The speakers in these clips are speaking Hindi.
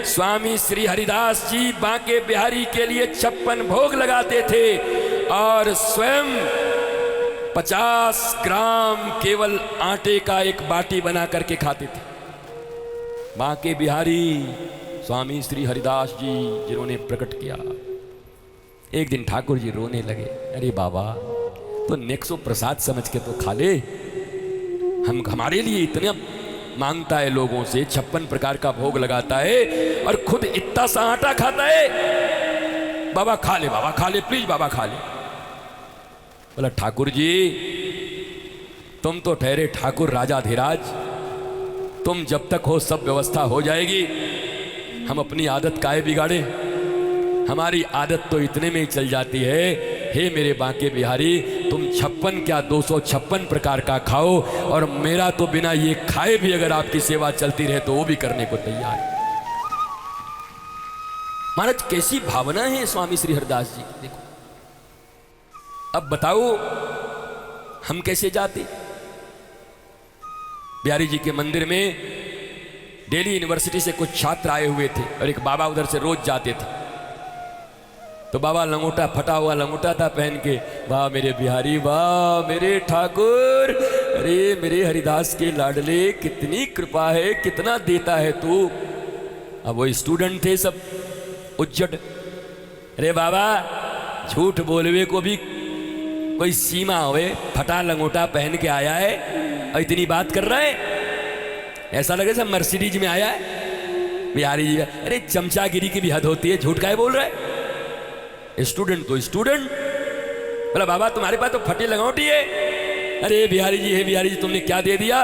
स्वामी श्री हरिदास जी बांके बिहारी के लिए 56 भोग लगाते थे और स्वयं 50 ग्राम केवल आटे का एक बाटी बना करके खाते थे। बांके बिहारी स्वामी श्री हरिदास जी जिन्होंने प्रकट किया। एक दिन ठाकुर जी रोने लगे, अरे बाबा तो नेक्सो प्रसाद समझ के तो खा ले, हम हमारे लिए इतना मांगता है लोगों से, 56 प्रकार का भोग लगाता है और खुद इतना सा आटा खाता है। बाबा खा ले प्लीज बाबा खा ले। बोला ठाकुर जी तुम तो ठहरे ठाकुर राजा धीराज, तुम जब तक हो सब व्यवस्था हो जाएगी, हम अपनी आदत काहे बिगाड़े, हमारी आदत तो इतने में ही चल जाती है। हे मेरे बांके बिहारी तुम 56 क्या 256 प्रकार का खाओ और मेरा तो बिना ये खाए भी अगर आपकी सेवा चलती रहे तो वो भी करने को तैयार है। महाराज कैसी भावना है स्वामी श्री हरिदास जी, देखो अब बताओ हम कैसे जाते। बिहारी जी के मंदिर में दिल्ली यूनिवर्सिटी से कुछ छात्र आए हुए थे और एक बाबा उधर से रोज जाते थे। तो बाबा लंगोटा, फटा हुआ लंगोटा था पहन के, वाह मेरे बिहारी, वाह मेरे ठाकुर, अरे मेरे हरिदास के लाडले कितनी कृपा है, कितना देता है तू। अब वो स्टूडेंट थे सब उज्जट, अरे बाबा झूठ बोलवे को भी कोई सीमा होवे, फटा लंगोटा पहन के आया है और इतनी बात कर रहा है, ऐसा लगे सब मर्सिडीज में आया है। बिहारी जी अरे चमचागिरी की भी हद होती है, झूठ काहे बोल रहा है। स्टूडेंट तो स्टूडेंट, बोला बाबा तुम्हारे पास तो फटी लंगोटी है। अरे बिहारी जी, हे बिहारी जी तुमने क्या दे दिया।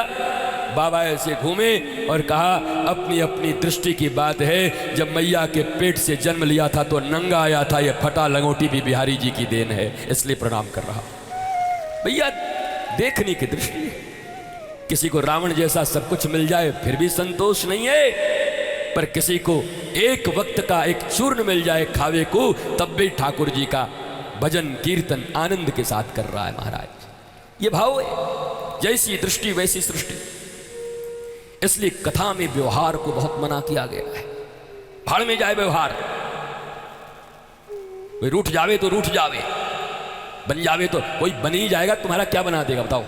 बाबा ऐसे घूमे और कहा अपनी अपनी दृष्टि की बात है, जब मैया के पेट से जन्म लिया था तो नंगा आया था, ये फटा लंगोटी भी बिहारी जी की देन है, इसलिए प्रणाम कर रहा। भैया देखने की दृष्टि है, किसी को रावण जैसा सब कुछ मिल जाए फिर भी संतोष नहीं है, पर किसी को एक वक्त का एक चूर्ण मिल जाए खावे को तब भी ठाकुर जी का भजन कीर्तन आनंद के साथ कर रहा है। महाराज ये भाव है, जैसी दृष्टि वैसी सृष्टि, इसलिए कथा में व्यवहार को बहुत मना किया गया है। भाड़ में जाए व्यवहार, कोई रूठ जावे तो रूठ जावे, बन जावे तो कोई बन ही जाएगा, तुम्हारा क्या बना देगा बताओ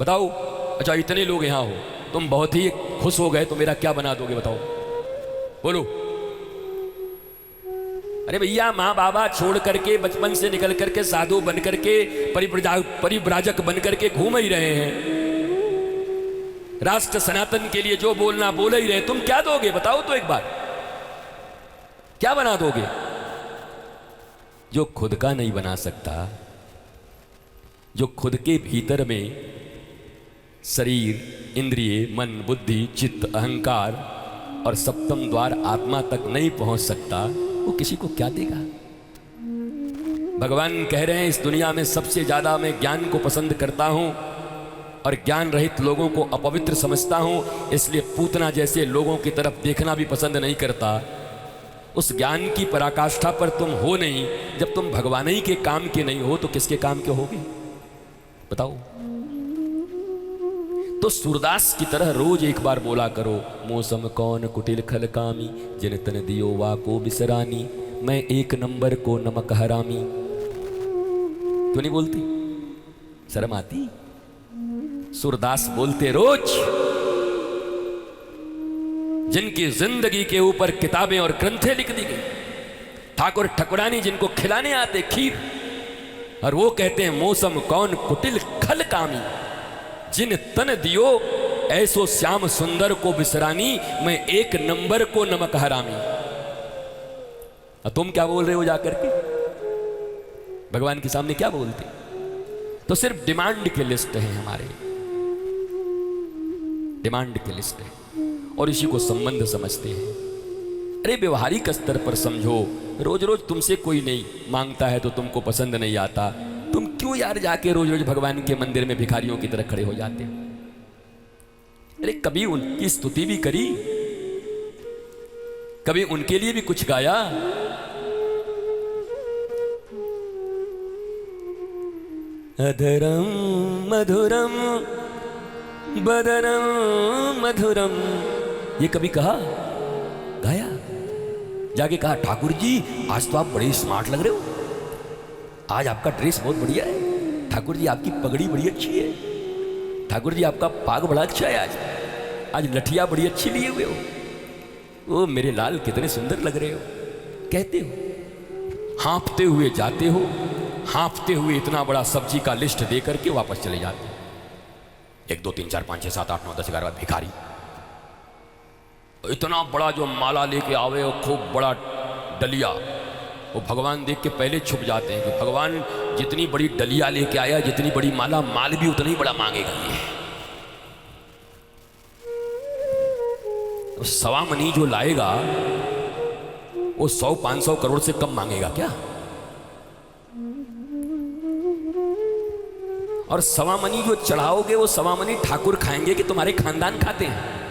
बताओ। अच्छा इतने लोग यहां हो, तुम बहुत ही खुश हो गए तो मेरा क्या बना दोगे बताओ, बोलो। अरे भैया माँ बाबा छोड़ करके बचपन से निकल करके साधु बन करके परिव्राजक बन करके घूम ही रहे हैं, राष्ट्र सनातन के लिए जो बोलना बोल ही रहे, तुम क्या दोगे बताओ तो एक बार, क्या बना दोगे। जो खुद का नहीं बना सकता, जो खुद के भीतर में शरीर, इंद्रिय, मन, बुद्धि, चित्त, अहंकार और सप्तम द्वार आत्मा तक नहीं पहुंच सकता, वो किसी को क्या देगा। भगवान कह रहे हैं इस दुनिया में सबसे ज्यादा मैं ज्ञान को पसंद करता हूं और ज्ञान रहित लोगों को अपवित्र समझता हूं, इसलिए पूतना जैसे लोगों की तरफ देखना भी पसंद नहीं करता। उस ज्ञान की पराकाष्ठा पर तुम हो नहीं, जब तुम भगवान ही के काम के नहीं हो तो किसके काम के होगे बताओ। तो सूरदास की तरह रोज एक बार बोला करो, मौसम कौन कुटिल खल कामी, जिन तन दियो वा को बिसरानी, मैं एक नंबर को नमक हरामी। तो नहीं बोलती, शर्म आती। सूरदास बोलते रोज, जिनकी जिंदगी के ऊपर किताबें और ग्रंथें लिख दी गई, ठाकुर ठकुरानी जिनको खिलाने आते खीर, और वो कहते हैं मौसम कौन कुटिल खल कामी, जिन तन दियो ऐसो श्याम सुंदर को बिसरानी, मैं एक नंबर को नमक हरामी। और तुम क्या बोल रहे हो जाकर के भगवान के सामने, क्या बोलते। तो सिर्फ डिमांड की लिस्ट है, हमारे डिमांड की लिस्ट है और इसी को संबंध समझते हैं। अरे व्यवहारिक स्तर पर समझो, रोज रोज तुमसे कोई नहीं मांगता है तो तुमको पसंद नहीं आता, तुम क्यों यार जाके रोज रोज भगवान के मंदिर में भिखारियों की तरह खड़े हो जाते हो। अरे कभी उनकी स्तुति भी करी, कभी उनके लिए भी कुछ गाया। अधरम मधुरम बदनम मधुरम ये कभी कहा? गाया? जाके कहा ठाकुर जी आज तो आप बड़े स्मार्ट लग रहे हो, आज आपका ड्रेस बहुत बढ़िया है, ठाकुर जी आपकी पगड़ी बड़ी अच्छी है, ठाकुर जी आपका पाग बड़ा अच्छा है, आज लठिया बड़ी अच्छी लिए हुए हो, ओ मेरे लाल कितने सुंदर लग रहे हो, कहते हो। हाँफते हुए जाते हो, हाँफते हुए इतना बड़ा सब्जी का लिस्ट दे करके वापस चले जाते हो। 1 2 3 4 5 6 7 8 9 10 11 भिखारी इतना बड़ा जो माला लेके आवे और खूब बड़ा डलिया, वो भगवान देख के पहले छुप जाते हैं कि भगवान जितनी बड़ी डलिया लेके आया, जितनी बड़ी माला, माल भी उतना ही बड़ा मांगेगा ये। तो सवा मनी जो लाएगा वो 100 500 करोड़ से कम मांगेगा क्या? और सवा मनी जो चढ़ाओगे वो सवा मनी ठाकुर खाएंगे कि तुम्हारे खानदान खाते हैं?